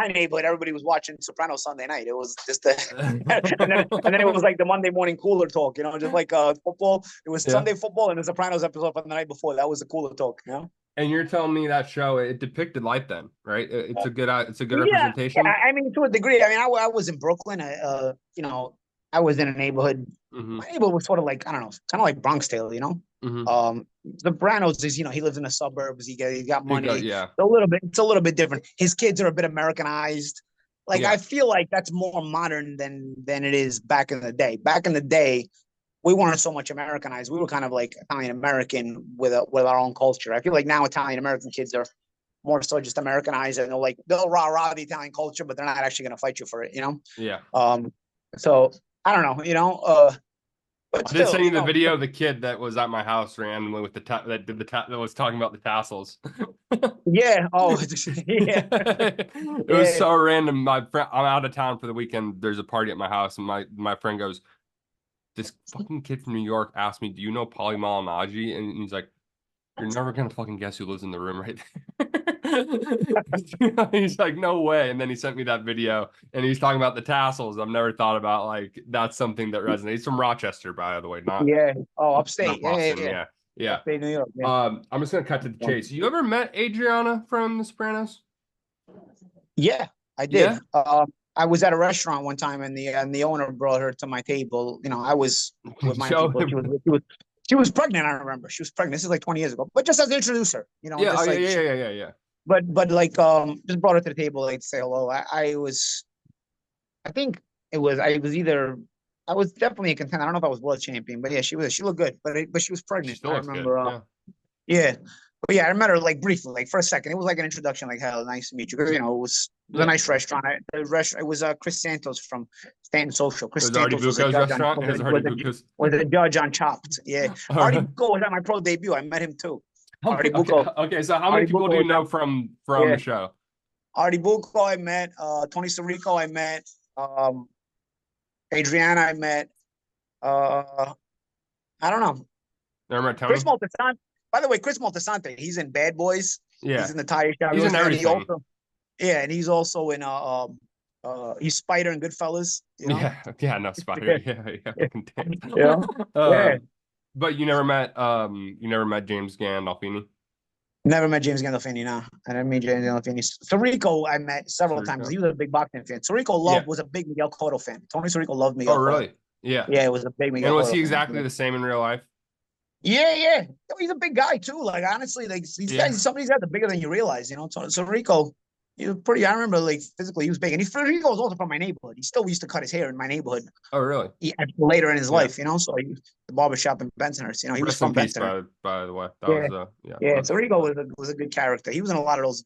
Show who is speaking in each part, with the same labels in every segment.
Speaker 1: my neighborhood, everybody was watching Sopranos Sunday night. It was just and then it was like the Monday morning cooler talk, just like football. It was
Speaker 2: Yeah.
Speaker 1: Sunday football and the Sopranos episode from the night before. That was the cooler talk.
Speaker 2: And you're telling me that show it depicted life then, right? It's a good
Speaker 1: Yeah.
Speaker 2: representation.
Speaker 1: I mean, to a degree. I mean, I was in Brooklyn. I was in a neighborhood.
Speaker 2: Mm-hmm.
Speaker 1: My neighborhood was sort of like, I don't know, kind of like Bronxdale.
Speaker 2: Mm-hmm.
Speaker 1: Sopranos is, he lives in the suburbs. He got money.
Speaker 2: Yeah.
Speaker 1: It's a little bit different. His kids are a bit Americanized. Like,
Speaker 2: Yeah.
Speaker 1: I feel like that's more modern than it is back in the day. Back in the day, we weren't so much Americanized. We were kind of like Italian American with our own culture. I feel like now Italian American kids are more so just Americanized, and they'll rah the Italian culture, but they're not actually going to fight you for it.
Speaker 2: Yeah.
Speaker 1: So I don't know. But
Speaker 2: I did
Speaker 1: still,
Speaker 2: send you the video of the kid that was at my house randomly with that was talking about the tassels.
Speaker 1: Yeah. Oh, yeah.
Speaker 2: It was so random. I'm out of town for the weekend. There's a party at my house, and my friend goes, "This fucking kid from New York asked me, do you know malignaggi?" And he's like, "You're never gonna fucking guess who lives in the room right there." He's like, "No way." And then he sent me that video and he's talking about the tassels. I've never thought about like that's something that resonates. He's from Rochester, by the way, not
Speaker 1: Upstate.
Speaker 2: Boston. Yeah.
Speaker 1: Upstate New York. Yeah.
Speaker 2: I'm just gonna cut to the chase. You ever met Adriana from The Sopranos?
Speaker 1: Yeah, I did.
Speaker 2: Yeah?
Speaker 1: I was at a restaurant one time, and the owner brought her to my table. I was with my people. She was pregnant. I remember she was pregnant. This is like 20 years ago. But just as an introducer,
Speaker 2: Yeah.
Speaker 1: just
Speaker 2: Yeah.
Speaker 1: But like just brought her to the table like to say hello. I think I was definitely a contender. I don't know if I was world champion, but yeah, she looked good, but she was
Speaker 2: She
Speaker 1: pregnant.
Speaker 2: still
Speaker 1: I
Speaker 2: looks good.
Speaker 1: remember. Yeah. But yeah, I met her like briefly, like for a second. It was like an introduction, like, "Hell, nice to meet you." Because it was a nice restaurant. It was Chris Santos from Stanton Social. Chris Santos was a judge was a judge on Chopped. Yeah, Artie Bucco was at my pro debut. I met him too. Artie Bucco.
Speaker 2: Okay, so how many people do you know from the show?
Speaker 1: Artie Bucco, I met. Tony Sirico, I met. Adriana, I met. I don't know.
Speaker 2: Never met Tony?
Speaker 1: Chris Moltisanti. By the way, Chris Moltisanti, he's in Bad Boys.
Speaker 2: Yeah.
Speaker 1: He's in the tire shop.
Speaker 2: He's in everything.
Speaker 1: And he's also in he's Spider and Goodfellas.
Speaker 2: Yeah, no, Spider. Yeah.
Speaker 1: Yeah.
Speaker 2: But you never met James Gandolfini?
Speaker 1: Never met James Gandolfini, no. I didn't meet James Gandolfini. Sirico, I met several times. He was a big boxing fan. Sirico was a big Miguel Cotto fan. Tony Sirico loved Miguel.
Speaker 2: Oh, really? Yeah.
Speaker 1: Yeah, it was a big Miguel.
Speaker 2: And was he exactly the same in real life?
Speaker 1: Yeah. He's a big guy too. Like, honestly, like these guys, some of these guys are bigger than you realize. So Rico, he was pretty. I remember, like, physically, he was big, and Rico was also from my neighborhood. He still used to cut his hair in my neighborhood.
Speaker 2: Oh, really?
Speaker 1: Later in his life, So the barbershop in Bensonhurst. He was from Bensonhurst.
Speaker 2: By the way,
Speaker 1: So Rico was a good character. He was in a lot of those.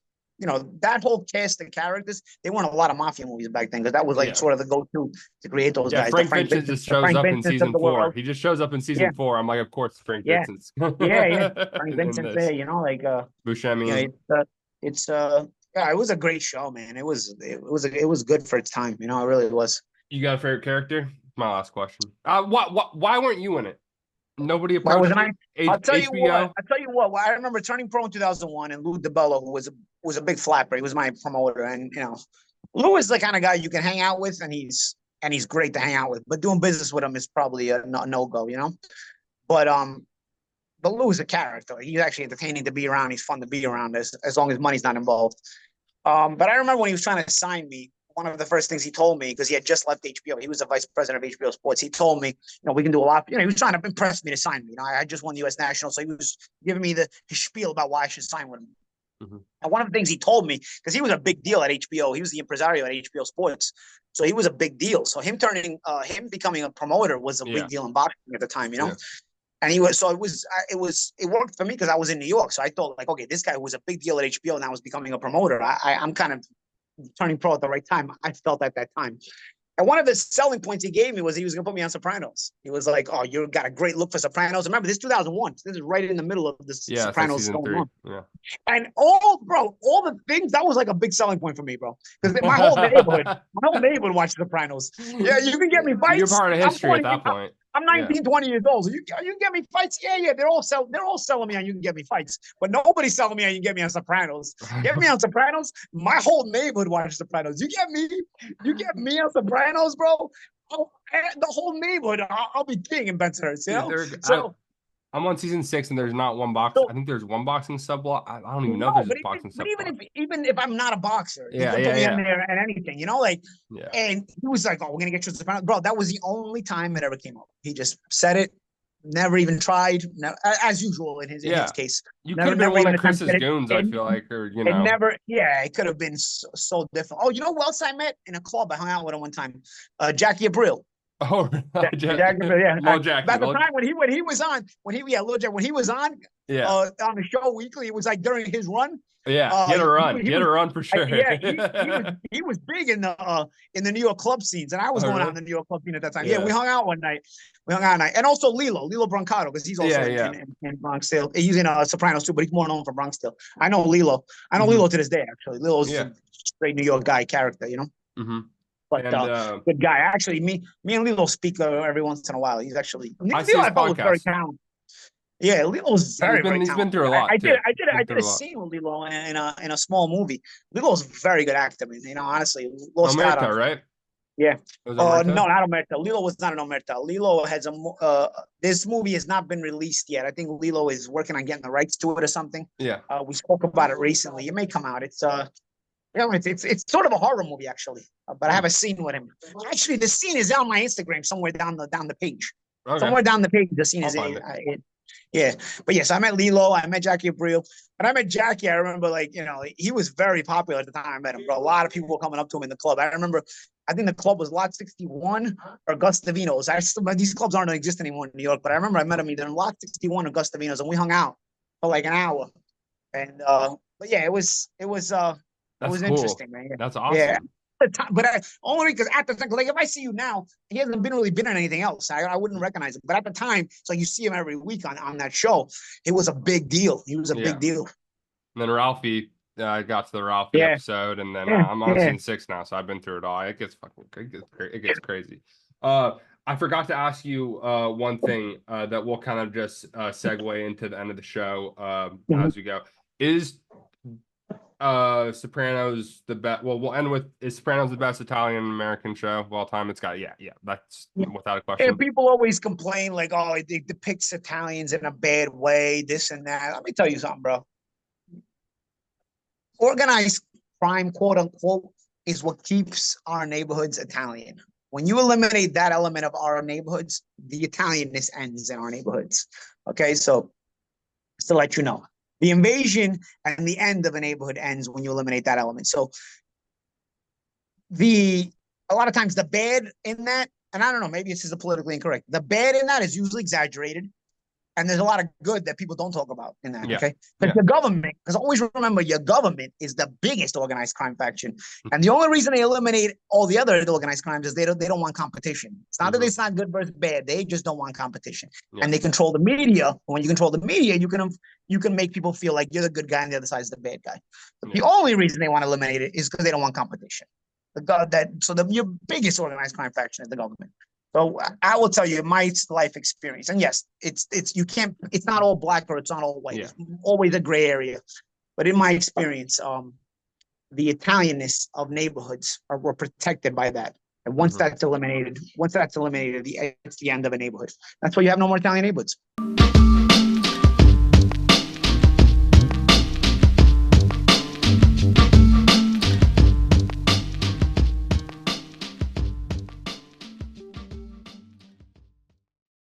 Speaker 1: That whole cast of characters. They weren't a lot of mafia movies back then, because that was like sort of the go-to to create those guys.
Speaker 2: Frank Vincent just shows up in season 4. He just shows up in season 4. I'm like, of course, Frank Vincent.
Speaker 1: Frank Vincent's there. Like
Speaker 2: Buscemi.
Speaker 1: It was a great show, man. It was good for its time. It really was.
Speaker 2: You got a favorite character? My last question. Why weren't you in it? Nobody approached.
Speaker 1: Why wasn't I? I'll tell you what. I remember turning pro in 2001, and Lou DiBello, who was a big flapper. He was my promoter, and Lou is the kind of guy you can hang out with, and he's great to hang out with. But doing business with him is probably a no go. But Lou is a character. He's actually entertaining to be around. He's fun to be around as long as money's not involved. But I remember when he was trying to sign me, one of the first things he told me, because he had just left HBO, he was the vice president of HBO Sports. He told me, we can do a lot. He was trying to impress me to sign me. I just won the U.S. National, so he was giving me his spiel about why I should sign with him. Mm-hmm. And one of the things he told me, because he was a big deal at HBO, he was the impresario at HBO Sports, so he was a big deal. So him becoming a promoter was a big deal in boxing at the time, And it worked for me because I was in New York. So I thought, like, okay, this guy was a big deal at HBO, now was becoming a promoter. I'm kind of turning pro at the right time. I felt at that time. And one of the selling points he gave me was he was going to put me on Sopranos. He was like, "Oh, you got a great look for Sopranos." Remember, this is 2001. This is right in the middle of the Sopranos going on.
Speaker 2: Yeah.
Speaker 1: And all the things, that was like a big selling point for me, bro. Because my whole neighborhood watched Sopranos. Yeah, you can get me fights.
Speaker 2: You're part of history at that point.
Speaker 1: I'm 19, 20 years old. So you can get me fights. Yeah. They're all selling me on you can get me fights, but nobody's selling me on you can get me on Sopranos. Get me on Sopranos. My whole neighborhood watches Sopranos. You get me on Sopranos, bro. The whole neighborhood. I'll be king in Bensonhurst. You know. So
Speaker 2: I'm on season 6, and there's not one box. I think there's one boxing sub. I don't even know if there's a boxing sub.
Speaker 1: But even if I'm not a boxer, you can put me on there and anything, you know, like. Yeah. And he was like, "Oh, we're gonna get you to Sopranos, bro." That was the only time it ever came up. He just said it, never even tried. As usual in his case.
Speaker 2: You could have been one of Chris's goons, I feel like, or you know.
Speaker 1: It could have been so different. Oh, you know who else I met in a club? I hung out with him one time. Jackie Abril.
Speaker 2: Oh,
Speaker 1: Jackie, yeah. Lil Jackie. Back the time when he was on, Lil Jack, when he was on the show weekly, it was like during his run.
Speaker 2: Yeah, he had a run. He had a run for sure.
Speaker 1: He was big in the New York club scenes, and I was going out in the New York club scene at that time. Yeah, we hung out one night. And also Lilo Brancato, because he's also in Bronx Tale. He's in Sopranos too, but he's more known for Bronx Tale. I know Lilo. I know Lilo to this day. Actually, Lilo's a straight New York guy character, you know.
Speaker 2: Mm-hmm.
Speaker 1: But good guy. Actually, me and Lilo speak every once in a while. He's actually
Speaker 2: I see his podcast.
Speaker 1: Very talented. Yeah, Lilo's very talented.
Speaker 2: He's been through a lot.
Speaker 1: I did a scene with Lilo in a small movie. Lilo's very good actor. I mean, you know, honestly,
Speaker 2: Omerta, right?
Speaker 1: Yeah. No, not Omerta. Lilo was not an Omerta. Lilo has this movie has not been released yet. I think Lilo is working on getting the rights to it or something.
Speaker 2: Yeah.
Speaker 1: We spoke about it recently. It may come out. It's it's sort of a horror movie actually, but I have a scene with him. Actually, the scene is on my Instagram somewhere down the page. Okay. Somewhere down the page, the scene is yeah. But yes, I met Lilo, I met Jackie Abril. When I met Jackie, I remember, like, you know, he was very popular at the time I met him, bro. A lot of people were coming up to him in the club. I remember, I think the club was Lot 61 or Gustavino's. These clubs aren't exist anymore in New York, but I remember I met him either in Lot 61 or Gustavino's, and we hung out for like an hour. And but yeah, it was cool. Interesting, man.
Speaker 2: That's awesome.
Speaker 1: Yeah. But only because at the time, like if I see you now, he hasn't really been in anything else. I wouldn't recognize him. But at the time, so you see him every week on that show. It was a big deal. He was a big deal.
Speaker 2: And then Ralphie, I got to the Ralphie episode, and then I'm on season 6 now, so I've been through it all. It gets crazy. I forgot to ask you one thing that we'll kind of just segue into the end of the show as we go. Is Sopranos the best? Well, we'll end with, is Sopranos the best Italian American show of all time? It's got that's without a question.
Speaker 1: And people always complain like, oh, it depicts Italians in a bad way, this and that. Let me tell you something, bro. Organized crime, quote unquote, is what keeps our neighborhoods Italian. When you eliminate that element of our neighborhoods, the Italianness ends in our neighborhoods. Okay, so just to let you know. The invasion and the end of a neighborhood ends when you eliminate that element. So a lot of times the bad in that, and I don't know, maybe this is politically incorrect. The bad in that is usually exaggerated. And there's a lot of good that people don't talk about in that, okay? But your government, because always remember, your government is the biggest organized crime faction. And the only reason they eliminate all the other organized crimes is they don't want competition. It's not that it's not good versus bad. They just don't want competition. And they control the media. When you control the media, you can make people feel like you're the good guy and the other side is the bad guy. But the only reason they want to eliminate it is because they don't want competition. Your biggest organized crime faction is the government. So I will tell you my life experience, and yes, it's not all black or it's not all white. It's always a gray area. But in my experience, the Italianness of neighborhoods were protected by that. And once that's eliminated, it's the end of a neighborhood. That's why you have no more Italian neighborhoods.